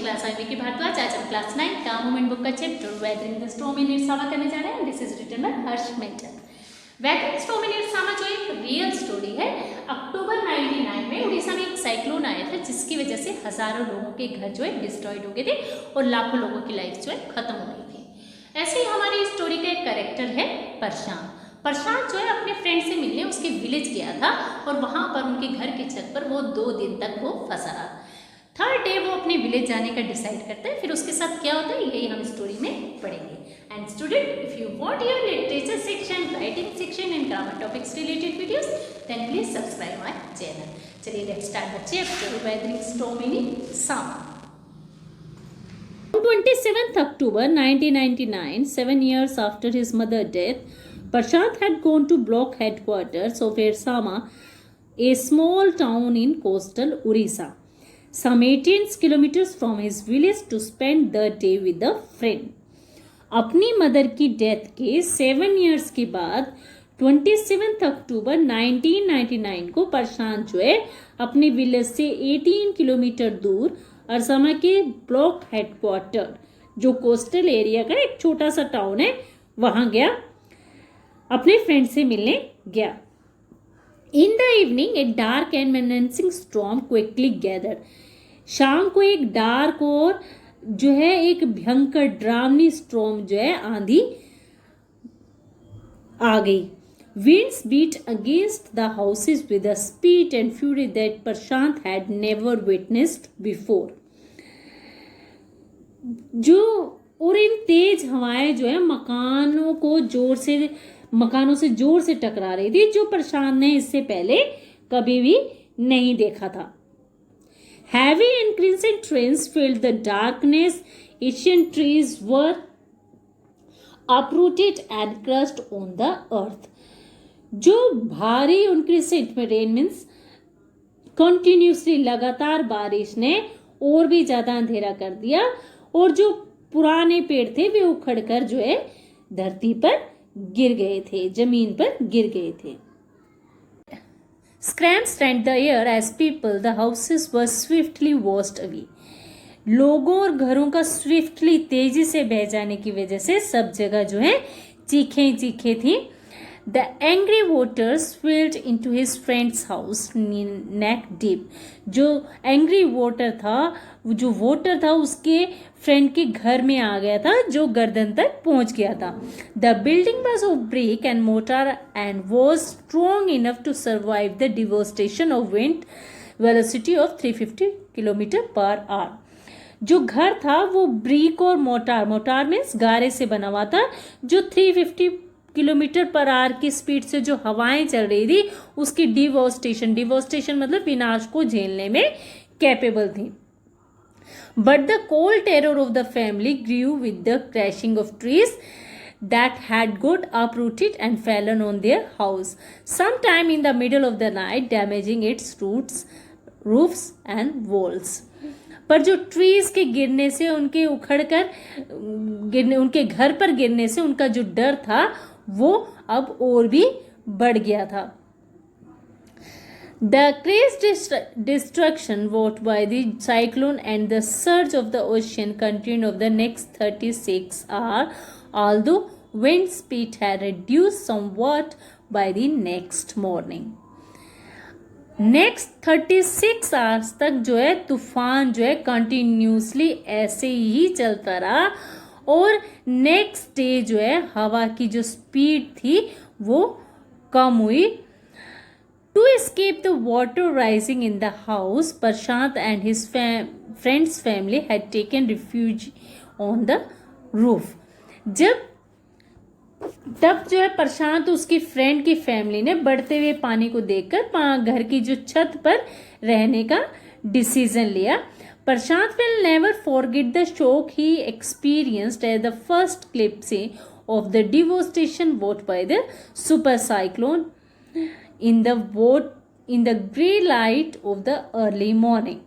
Class आई विकी भारद्वाज। आज हम class 9 का मूवमेंट बुक का chapter weathering the storm in Ersama करने जा रहे हैं। This is written by Harsh Mander. Weathering storm in Ersama जो एक रियल स्टोरी है। अक्टूबर 99 में उड़ीसा में एक साइक्लोन आया था जिसकी वजह से हजारों लोगों के घर जो है डिस्ट्रॉयड हो गए थे और लाखों लोगों की लाइफ जो है खत्म हो गई थी। ऐसे ही हमारी स्टोरी का एक कैरेक्टर है प्रशांत। प्रशांत जो है अपने फ्रेंड से मिलने उसके विलेज गया था और वहाँ पर उनके घर के छत पर वो 2 दिन तक वो फंसा रहा। थर्ड डे वो अपने विलेज जाने का डिसाइड करता है। फिर उसके साथ क्या होता है यही हम स्टोरी में पढ़ेंगे। And student, if you want your literature section, writing section and grammar topics related videos, then please subscribe my channel. चलिए let's start the chapter weathering storm in Ersama. On 27th October 1999, 7 years after his mother's death, Prashant had gone to block headquarters of Irsama, a small town in coastal Orissa, some 18 kilometers from his village, to spend the day with a friend. अपनी mother की death के 7 years के बाद 27 अक्टूबर 1999 को प्रशांत जो है अपने village से 18 किलोमीटर दूर अरसामा के ब्लॉक हेडक्वार्टर, जो कोस्टल एरिया का एक छोटा सा टाउन है, वहां गया, अपने फ्रेंड से मिलने गया। In the evening a dark and menacing storm quickly gathered. शाम को एक डार्क और जो है एक भयंकर ड्रावनी स्टॉर्म जो है आंधी आ गई। Winds beat against the houses with a speed and fury that Prashant had never witnessed before. जो और इन तेज हवाएं जो है मकानों से जोर से टकरा रही थी, जो प्रशांत ने इससे पहले कभी भी नहीं देखा था। Heavy increasing rains filled the darkness. Ancient trees were uprooted and crushed on the earth. जो भारी इंक्रीसेंट में रेन मीन्स कंटिन्यूसली लगातार बारिश ने और भी ज्यादा अंधेरा कर दिया और जो पुराने पेड़ थे वे उखड़कर जो है धरती पर गिर गए थे, जमीन पर गिर गए थे। Scramps rent the air as people, the houses were swiftly washed away. लोगों और घरों का स्विफ्टली तेजी से बह जाने की वजह से सब जगह जो है चीखें थी। The angry waters spilled into his friend's house neck deep. जो angry water था उसके फ्रेंड के घर में आ गया था, जो गर्दन तक पहुंच गया था। The building was of brick and mortar and was strong enough to survive the devastation of wind velocity of 350 km/h. जो घर था वो ब्रिक और मोटार मीन्स गारे से बना हुआ था, जो 350 किलोमीटर पर आवर की स्पीड से जो हवाएं चल रही थी उसकी डिवोस्टेशन मतलब विनाश को झेलने में कैपेबल थी। But the cold terror of the family grew with the crashing of trees that had got uprooted and fallen on their house sometime in the middle of the night, damaging its roots, roofs and walls. पर जो trees के गिरने से उनके घर पर गिरने से उनका जो डर था वो अब और भी बढ़ गया था। The crazy destruction wrought by the cyclone and the surge of the ocean continued over the next 36 hours, although wind speed had reduced somewhat by the next morning. Next 36 hours तक जो है तूफान जो है कंटिन्यूसली ऐसे ही चलता रहा और नेक्स्ट डे जो है हवा की जो स्पीड थी वो कम हुई। To escape the water rising in the house, Prashant and his friends family had taken refuge on the roof. तब जो है प्रशांत उसकी फ्रेंड की फैमिली ने बढ़ते हुए पानी को देखकर घर की जो छत पर रहने का डिसीजन लिया। Prashant will never forget the shock he experienced at the first glimpse of the devastation wrought by the super cyclone in the grey light of the early morning.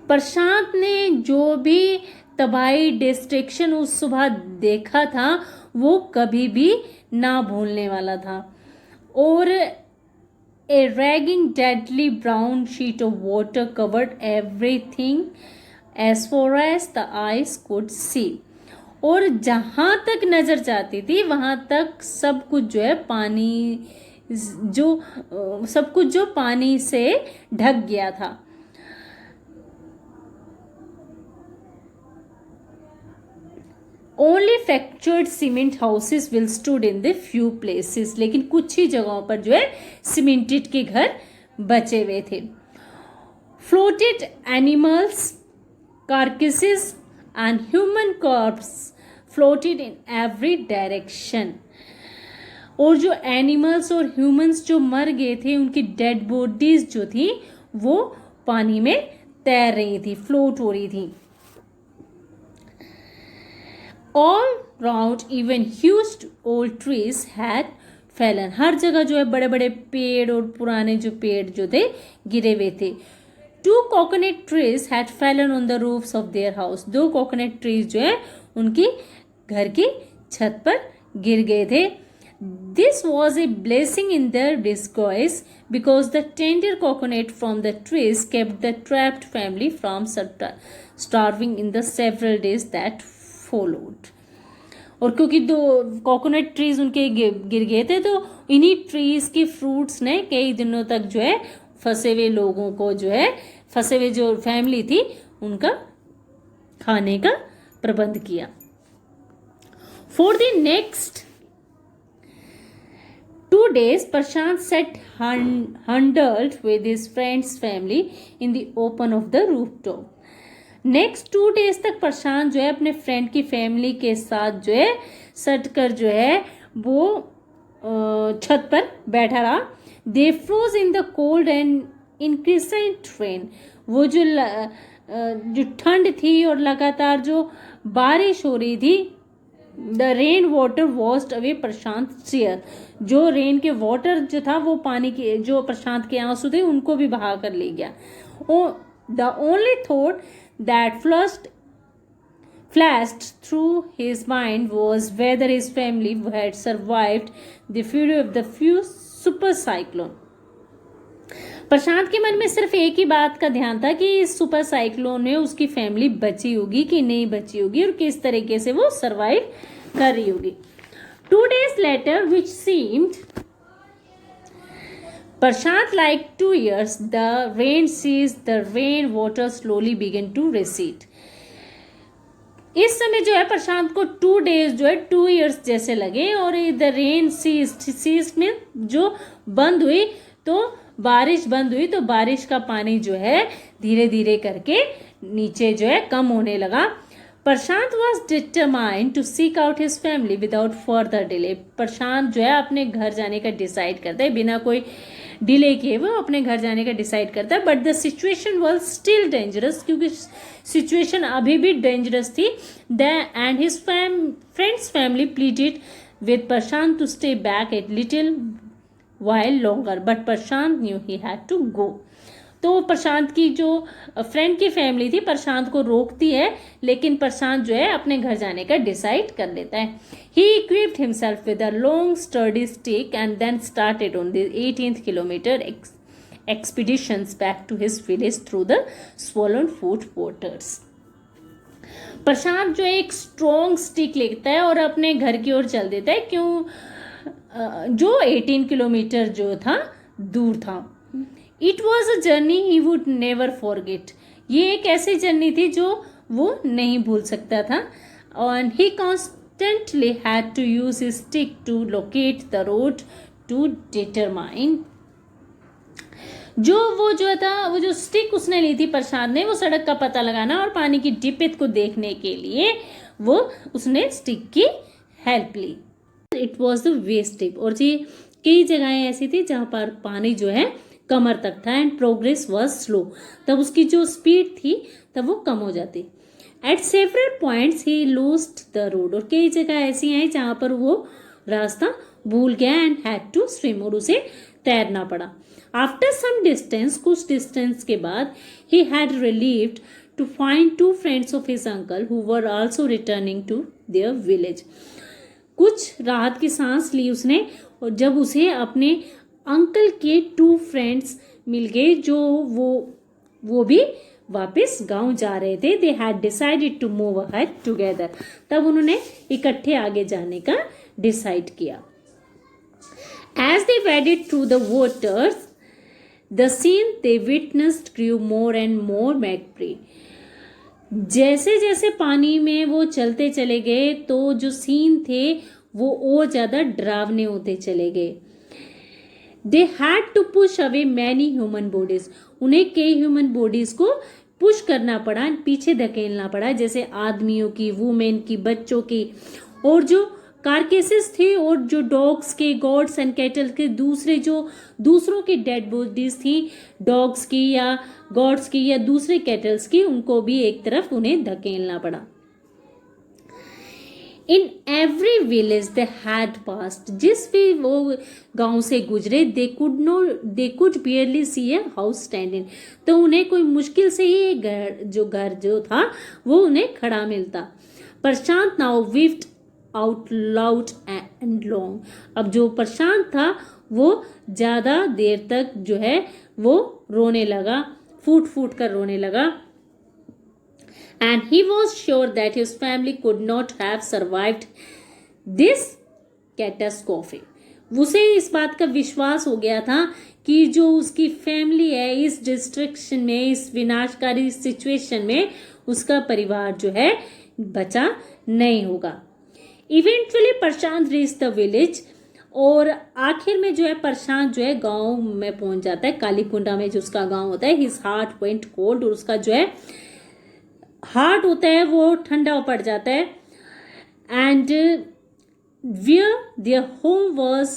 प्रशांत ने जो भी तबाही डिस्ट्रक्शन उस सुबह देखा था वो कभी भी ना भूलने वाला था और A ragging, deadly brown sheet of water covered everything as far as the eyes could see. और जहाँ तक नजर जाती थी वहां तक सब कुछ जो है पानी, जो सब कुछ जो पानी से ढक गया था. Only fractured cement houses will stood in the few places. लेकिन कुछ ही जगहों पर जो है सीमेंटेड के घर बचे हुए थे. Floated animals, carcasses and human corpses floated in every direction. और जो एनिमल्स और ह्यूमंस जो मर गए थे उनकी डेड बॉडीज जो थी वो पानी में तैर रही थी, फ्लोट हो रही थी. All round even huge old trees had fallen. हर जगह जो है बड़े बड़े पेड़ और पुराने जो पेड़ जो थे गिरे हुए थे. 2 coconut trees had fallen on the roofs of their house. 2 coconut trees जो है उनकी घर की छत पर गिर गए थे. This was a blessing in their disguise because the tender coconut from the trees kept the trapped family from starving in the several days that followed. और क्योंकि 2 कोकोनट ट्रीज उनके गिर गए थे तो इन्हीं ट्रीज के फ्रूट्स ने कई दिनों तक जो है फंसे हुए लोगों को जो है, फंसे हुए जो फैमिली थी उनका खाने का प्रबंध किया. For the next 2 days Prashant sat huddled with his friend's family in the open of the rooftop. Next 2 days तक प्रशांत जो है अपने फ्रेंड की फैमिली के साथ जो है सट कर जो है वो छत पर बैठा रहा. They froze in the cold and incessant rain. वो जो ठंड थी और लगातार जो बारिश हो रही थी, the rain water washed away Prashant tear. जो रेन के वाटर जो था वो पानी के जो प्रशांत के आंसू थे उनको भी बहा कर ले गया. The only thought that flashed through his mind was whether his family had survived the fury of the few super cyclone. प्रशांत के मन में सिर्फ एक ही बात का ध्यान था कि इस सुपर साइक्लोन में उसकी फैमिली बची होगी कि नहीं बची होगी और किस तरीके से वो सरवाइव कर रही होगी. 2 days later, which seemed Prashant like 2 years, the rain ceased, the rain water slowly began to recede. इस समय जो है प्रशांत को 2 days जो है 2 years जैसे लगे और द रेन ceased में जो बंद हुई तो बारिश बंद हुई तो बारिश का पानी जो है धीरे धीरे करके नीचे जो है कम होने लगा. Prashant was determined to seek out his family without further delay. Prashant जो है अपने घर जाने का डिसाइड करता है, बिना कोई डिले किए वो अपने घर जाने का डिसाइड करता है. But the situation was still dangerous, क्योंकि सिचुएशन अभी भी डेंजरस थी. And his friends family pleaded with Prashant to stay back at little while longer, but Prashant knew he had to go. तो प्रशांत की जो फ्रेंड की फैमिली थी प्रशांत को रोकती है, लेकिन प्रशांत जो है अपने घर जाने का डिसाइड कर लेता है. He equipped himself with a long sturdy stick and then started on the 18th kilometer expeditions back to his village through the swollen foot waters. प्रशांत जो एक स्ट्रॉन्ग स्टिक लेता है और अपने घर की ओर चल देता है, क्यों जो 18 किलोमीटर जो था दूर था. It was a journey he would never forget. ये एक ऐसी जर्नी थी जो वो नहीं भूल सकता था. And he constantly had to use his stick to locate the road to determine. वो जो स्टिक उसने ली थी प्रशांत ने, वो सड़क का पता लगाना और पानी की डिपित को देखने के लिए वो उसने स्टिक की हेल्प ली. It was the west tip. और जी कई जगहें ऐसी थी जहां पर पानी जो है कमर तक था. And progress was slow. तब उसकी जो स्पीड थी तब वो कम हो जाती. Eight several points he लूज्ड the road. और कई जगह ऐसी हैं जहां पर वो रास्ता भूल गया एंड हैड टू स्विम, और उसे तैरना पड़ा. आफ्टर सम डिस्टेंस, कुछ डिस्टेंस के बाद, he had relieved to find 2 friends of his uncle who were also returning to their village. कुछ राहत की सांस ली उसने, और जब उसे अपने अंकल के 2 फ्रेंड्स मिल गए जो वो भी वापस गांव जा रहे थे। They had decided to move ahead together. तब उन्होंने इकट्ठे आगे जाने का डिसाइड किया। As they waded through the waters, the scene they witnessed grew more and more magpie। जैसे जैसे पानी में वो चलते चले गए तो जो सीन थे वो और ज्यादा डरावने होते चले गए। They had to push away many human bodies. उन्हें कई ह्यूमन बॉडीज को पुश करना पड़ा, पीछे धकेलना पड़ा, जैसे आदमियों की, वुमेन की, बच्चों की, और जो कारकेसेस थे और जो डॉग्स के, गॉड्स एंड कैटल के दूसरों की डेड बॉडीज थी, डॉग्स की या गॉड्स की या दूसरे कैटल्स की, उनको भी एक तरफ उन्हें धकेलना पड़ा। In every village they had passed. जिस भी वो गांव से गुजरे, they could barely see a house standing. तो उन्हें कोई मुश्किल से ही घर जो था वो उन्हें खड़ा मिलता। Prashant now wept out loud and long. अब जो प्रशांत था वो ज्यादा देर तक जो है वो रोने लगा, फूट फूट कर रोने लगा। And he was sure that his family could not have survived this catastrophe। उसे इस बात का विश्वास हो गया था कि जो उसकी फैमिली है इस डिस्ट्रक्शन में, इस विनाशकारी सिचुएशन में, उसका परिवार जो है बचा नहीं होगा। Eventually Prashant reach the village. और आखिर में जो है प्रशांत जो है गांव में पहुंच जाता है, कालीकुंडा में जो उसका गांव होता है। His heart went cold. और उसका जो है हार्ट होता है वो ठंडा पड़ जाता है। And where their home was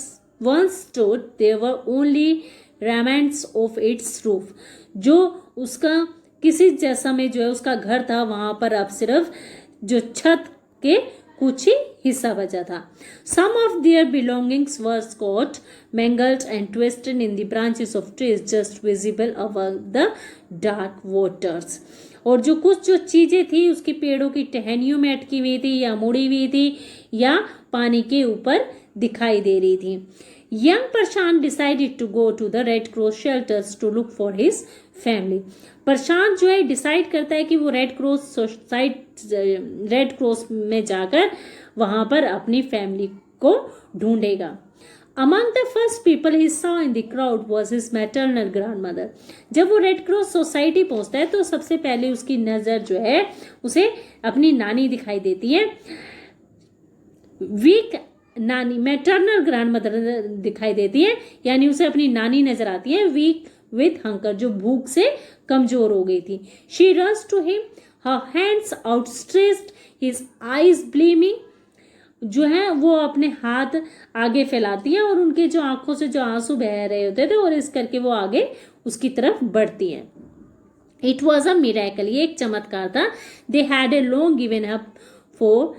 once stood there were only remnants of its roof. जो उसका किसी जैसा में जो है उसका घर था, वहां पर अब सिर्फ जो छत के कुछ ही हिस्सा बचा था। Some of their belongings were scattered mangled and twisted in the branches of trees just visible above the dark waters. और जो कुछ जो चीजें थी उसकी पेड़ों की टहनियों में अटकी हुई थी या मुड़ी हुई थी या पानी के ऊपर दिखाई दे रही थी। Young Prashant decided to go to the Red Cross shelters to look for his family. Prashant जो है डिसाइड करता है कि वो रेड क्रॉस में जाकर वहां पर अपनी फैमिली को ढूंढेगा। Among the first people he saw in the crowd was his maternal grandmother। जब वो रेड क्रॉस सोसाइटी पहुंचता है तो सबसे पहले उसकी नजर जो है उसे अपनी नानी दिखाई देती है। वीक नानी, मैटरनल ग्रैंडमदर दिखाई देती है, यानी उसे अपनी नानी नजर आती है। वीक विथ हंकर, जो भूख से कमजोर हो गई थी। She rush to him, her hands outstretched, his eyes beaming. जो है वो अपने हाथ आगे फैलाती हैं और उनके जो आंखों से जो आंसू बह रहे होते थे और इस करके वो आगे उसकी तरफ बढ़ती हैं। इट वॉज अ मिरेकल, ये एक चमत्कार था। They had a long given up for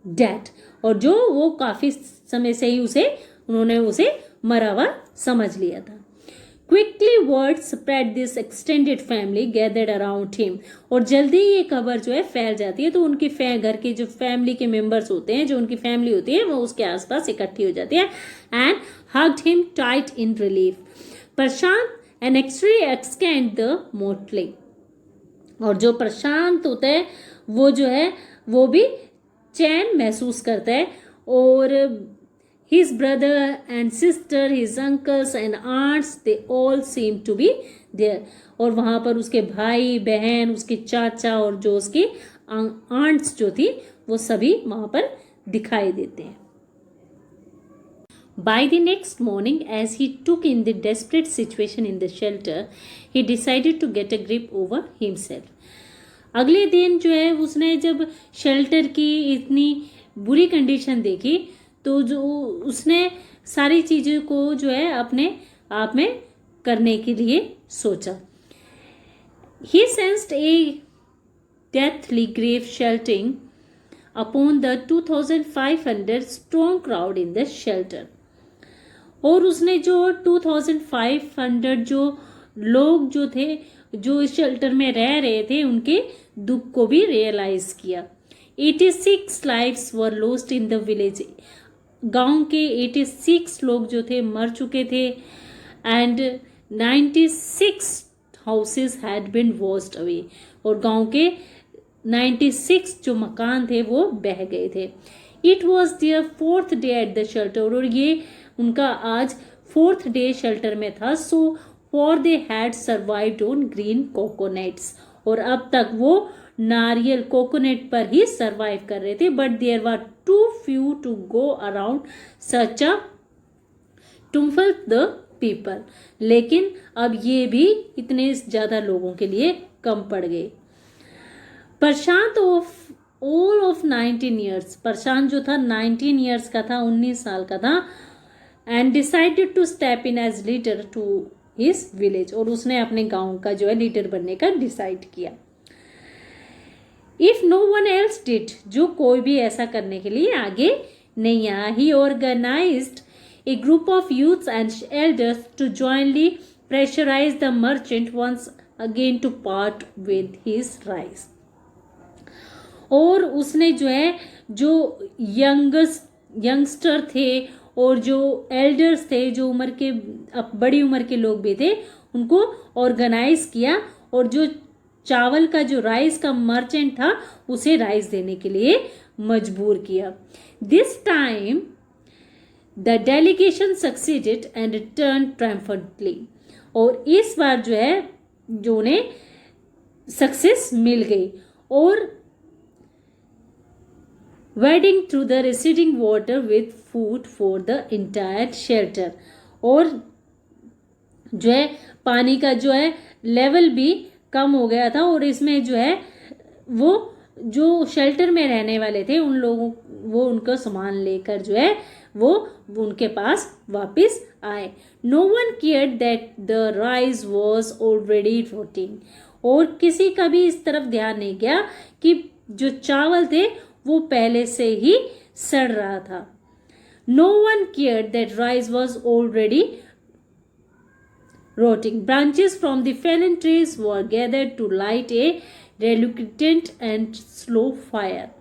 death. और जो वो काफी समय से ही उन्होंने उसे मरा हुआ समझ लिया था। Quickly word spread, this extended family gathered around him. और जल्दी ये खबर जो है फैल जाती है तो उनके घर के जो फैमिली के मेंबर्स होते हैं, जो उनकी फैमिली होती है, वो उसके आसपास इकट्ठी हो जाती है। And hugged him tight in relief. Prashant and extend the motley. और जो प्रशांत होता है वो जो है वो भी चैन महसूस करता है। और his brother and sister, his uncles and aunts, they all seem to be there। और वहां पर उसके भाई बहन, उसके चाचा और जो उसकी आंट्स जो थी वो सभी वहां पर दिखाई देते हैं। By the next morning, as he took in the desperate situation in the shelter, he decided to get a grip over himself। अगले दिन जो है उसने जब शेल्टर की इतनी बुरी कंडीशन देखी तो जो उसने सारी चीजों को जो है अपने आप में करने के लिए सोचा। He sensed a deathly grave sheltering upon the 2500 strong crowd in the shelter। और उसने जो 2500 जो लोग जो थे जो इस शेल्टर में रह रहे थे उनके दुख को भी रियलाइज किया। 86 lives were lost in the village। गांव के 86 लोग जो थे मर चुके थे and 96 houses had been washed away, और गांव के 96 जो मकान थे वो बह गए थे। It was their 4th day at the shelter, और ये उनका आज 4th डे शेल्टर में था। So for they had survived on green coconuts, और अब तक वो नारियल कोकोनट पर ही सर्वाइव कर रहे थे। But there were too few to go around such a टुम्फल द पीपल, लेकिन अब ये भी इतने ज्यादा लोगों के लिए कम पड़ गए। प्रशांत ऑफ ऑल ऑफ 19 ईयर्स, प्रशांत जो था 19 ईयर्स का था, 19 साल का था, and decided to step in as leader to his village, और उसने अपने गांव का जो है लीडर बनने का डिसाइड किया। If no one else did, जो कोई भी ऐसा करने के लिए आगे नहीं आया, ही organised a group of youths and elders to jointly pressurize the merchant once again to part with his rice, और उसने जो है जो यंगस्टर थे और जो एल्डर्स थे, जो उम्र के बड़ी उम्र के लोग भी थे, उनको ऑर्गेनाइज किया और जो चावल का जो राइस का मर्चेंट था उसे राइस देने के लिए मजबूर किया। This time the delegation succeeded and return triumphantly, और इस बार जो है जो उन्हें सक्सेस मिल गई और wedding through the receding water with food for the entire shelter, और जो है पानी का जो है लेवल भी कम हो गया था, और इसमें जो है वो जो शेल्टर में रहने वाले थे उन लोगों वो उनका सामान लेकर जो है वो उनके पास वापस आए। No one care that the rice was already rotting, और किसी का भी इस तरफ ध्यान नहीं गया कि जो चावल थे वो पहले से ही सड़ रहा था। No one care that rice was already rotting. Branches from the fallen trees were gathered to light a reluctant and slow fire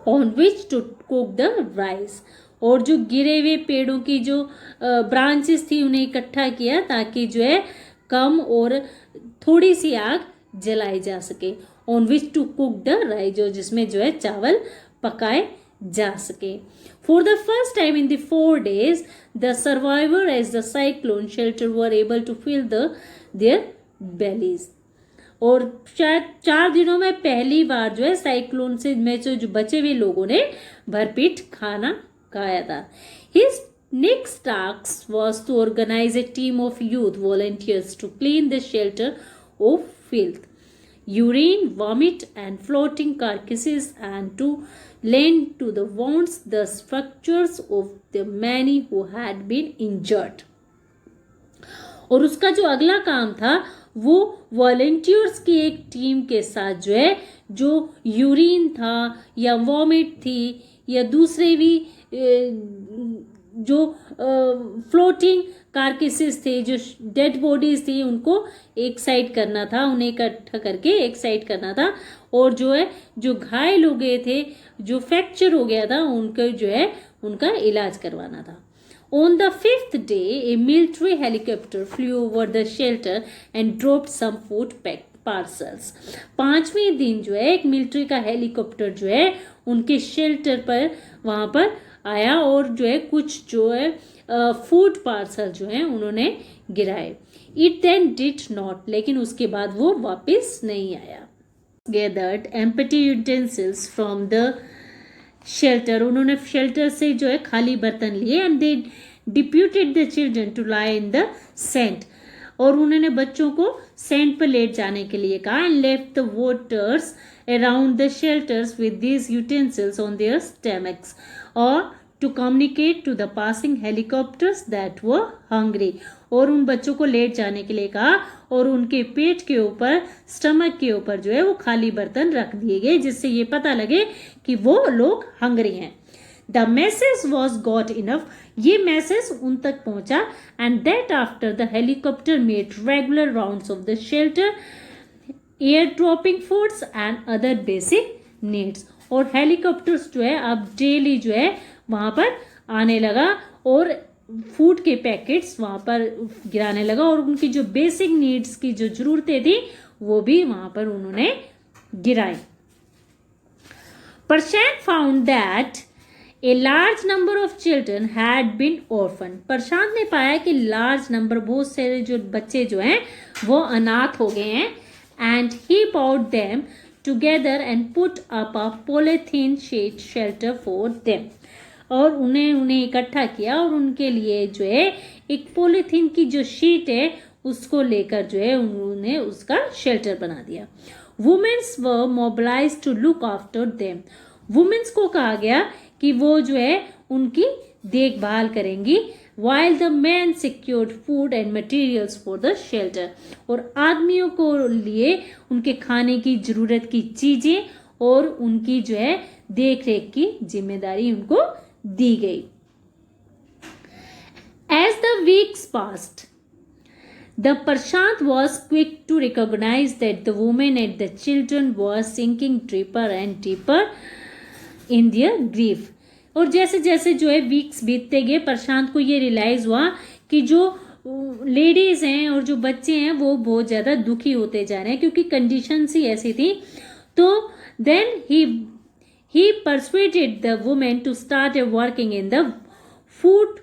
on which to cook the rice. और जो गिरे हुए पेड़ों की जो ब्रांचेस थी उन्हें इकट्ठा किया ताकि जो है कम और थोड़ी सी आग जलाई जा सके। On which to cook the rice, जो जिसमें जो है चावल पकाए जा सके। For the first time in the 4 days, the survivor as the cyclone shelter were able to fill their bellies. और शायद 4 दिनों में पहली बार जो है साइक्लोन से में जो बचे हुए लोगों ने भरपेट खाना खाया था। His next task was to organize a team of youth volunteers to clean the shelter of filth, urine, vomit, and floating carcasses, and to lend to the wounds the structures of the many who had been injured. और उसका जो अगला काम था वो volunteers की एक team के साथ जो है जो यूरिन था या वॉमिट थी या दूसरे भी जो फ्लोटिंग कार्केसेस थे, जो डेड बॉडीज थी, उनको एक साइड करना था, उन्हें इकट्ठा करके एक साइड करना था, और जो है जो घायल हो गए थे, जो फ्रैक्चर हो गया था, उनको जो है उनका इलाज करवाना था। On the 5th day, a military helicopter flew over the shelter and dropped some food parcels. 5वें दिन जो है एक मिलिट्री का हेलीकॉप्टर जो है उनके शेल्टर पर वहां पर आया और जो है कुछ जो है फूड पार्सल जो है उन्होंने गिराए। इट देन डिड नॉट, लेकिन उसके बाद वो वापस नहीं आया। Gathered empty utensils from the shelter, उन्होंने शेल्टर से जो है खाली बर्तन लिए and they deputed the children to lie in the sent, और उन्होंने बच्चों को सेंट पर लेट जाने के लिए कहा and left the voters around the shelters with these utensils on their stomachs और to communicate to the passing helicopters that were hungry, और उन बच्चों को लेट जाने के लिए कहा और उनके पेट के ऊपर स्टमक के ऊपर जो है वो खाली बर्तन रख दिए गए जिससे ये पता लगे कि वो लोग हंग्री हैं। The message was got enough, ये मैसेज उन तक पहुंचा and that after the helicopter made regular rounds of the shelter air dropping foods and other basic needs, और हेलीकॉप्टर्स जो है अब डेली जो है वहाँ पर आने लगा और फूड के पैकेट्स वहाँ पर गिराने लगा और उनकी जो बेसिक नीड्स की जो जरूरतें थी वो भी वहाँ पर उन्होंने गिराई। Prashant found that a large number of children had been orphaned. प्रशांत ने पाया कि लार्ज नंबर बहुत सारे जो बच्चे जो हैं वो अनाथ हो गए हैं and he brought them together and put up a polythene sheet shelter for them. और उन्हें इकट्ठा किया और उनके लिए जो है एक पॉलीथीन की जो शीट है उसको लेकर जो है उन्होंने उसका शेल्टर बना दिया। Womens were mobilize to look after them. Womens को कहा गया कि वो जो है उनकी देखभाल करेंगी। while the men secured food and materials for the shelter। और आदमियों को लिए उनके खाने की जरूरत की चीजें और उनकी जो है देख रेख की जिम्मेदारी उनको दी गई। As the weeks passed, the Prashant was quick to recognize that the women and the children were sinking deeper and deeper in their grief। और जैसे जैसे जो है वीक्स बीतते गए प्रशांत को ये रियलाइज हुआ कि जो लेडीज हैं और जो बच्चे हैं वो बहुत ज़्यादा दुखी होते जा रहे हैं क्योंकि कंडीशंस ही ऐसी थी। तो then he persuaded the women to start working in the food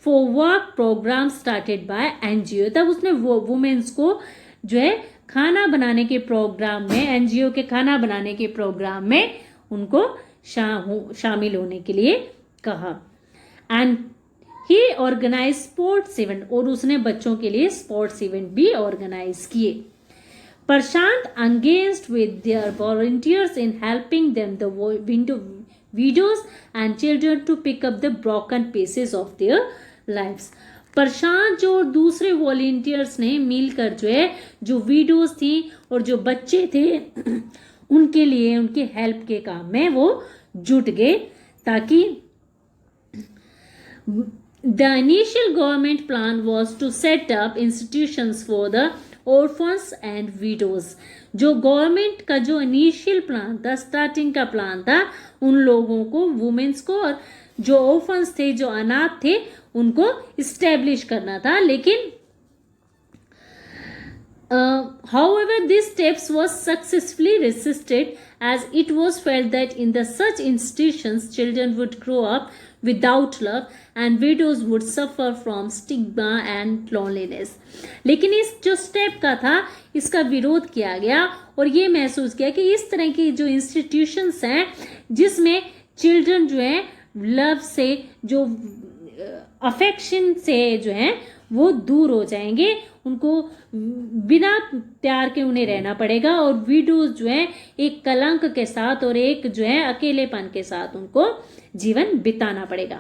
for work program started by NGO। तब उसने वो वुमेन्स को जो है खाना बनाने के प्रोग्राम में एनजीओ के खाना बनाने के प्रोग्राम में उनको शामिल होने के लिए कहा। And he organize sports event और उसने बच्चों के लिए स्पोर्ट्स इवेंट भी ऑर्गेनाइज किए। Prashant engaged with their volunteers in helping them the widows and children to pick up the broken pieces of their lives। प्रशांत जो दूसरे वॉलंटियर्स ने मिलकर जो है जो विडोज थी और जो बच्चे थे उनके लिए उनके हेल्प के काम में वो जुट गए ताकि the initial government plan was to set up institutions for the orphans and widows। जो गवर्नमेंट का जो इनिशियल प्लान था स्टार्टिंग का प्लान था उन लोगों को वुमेन्स को और जो ऑर्फन्स थे जो अनाथ थे उनको इस्टेब्लिश करना था। लेकिन however these steps was successfully resisted as it was felt that in the such institutions children would grow up without love and widows would suffer from stigma and loneliness। लेकिन इस जो स्टेप का था इसका विरोध किया गया और ये महसूस किया कि इस तरह की जो इंस्टीट्यूशंस हैं जिसमें चिल्ड्रन जो है लव से जो अफेक्शन से जो है वो दूर हो जाएंगे, उनको बिना प्यार के उन्हें रहना पड़ेगा और विडोज जो है एक कलंक के साथ और एक जो है अकेलेपन के साथ उनको जीवन बिताना पड़ेगा।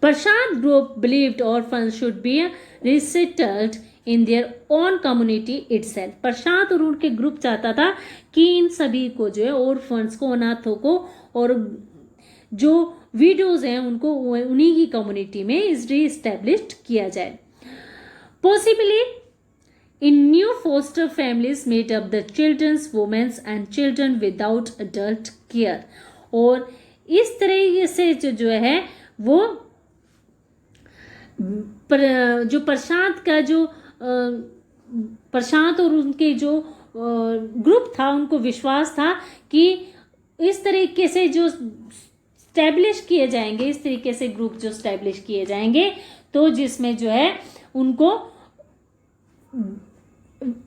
Prashant group believed orphans should be resettled in their own community itself. Prashant और उनके ग्रुप चाहता था कि इन सभी को जो है ऑर्फन्स को अनाथों को और जो विडोज हैं उनको उन्हीं की कम्युनिटी में रीस्टैब्लिश्ड किया जाए। Possibly in new foster families made up the children's women's and children without adult care। और इस तरह से जो है वो जो प्रशांत का जो प्रशांत और उनके जो ग्रुप था उनको विश्वास था कि इस तरीके से जो स्टैब्लिश किए जाएंगे, इस तरीके से ग्रुप जो स्टैब्लिश किए जाएंगे तो जिसमें जो है उनको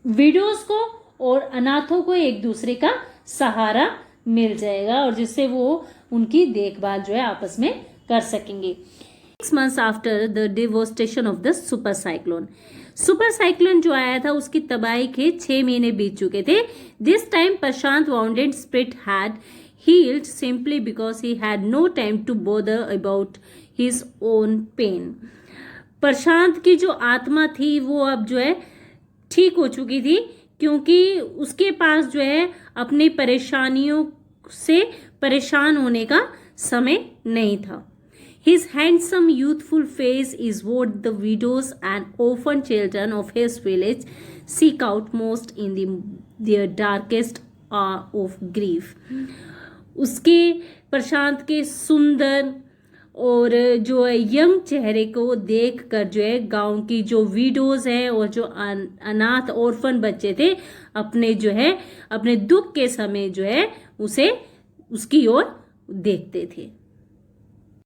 विडोज को और अनाथों को एक दूसरे का सहारा मिल जाएगा और जिससे वो उनकी देखभाल जो है आपस में कर सकेंगे। 6 months after the devastation of the super cyclone। Super cyclone जो आया था उसकी तबाही के 6 महीने बीत चुके थे। This time Prashant wounded spirit had healed simply because he had no time to bother about his own pain। प्रशांत की जो आत्मा थी वो अब जो है ठीक हो चुकी थी क्योंकि उसके पास जो है अपनी परेशानियों से परेशान होने का समय नहीं था। His handsome youthful face is what the widows and orphan children of his village seek out most in their darkest hour of grief। उसके प्रशांत के सुंदर और जो है यंग चेहरे को देखकर जो है गांव की जो विडोज हैं और जो अनाथ ऑर्फन बच्चे थे अपने जो है अपने दुख के समय जो है उसे उसकी ओर देखते थे।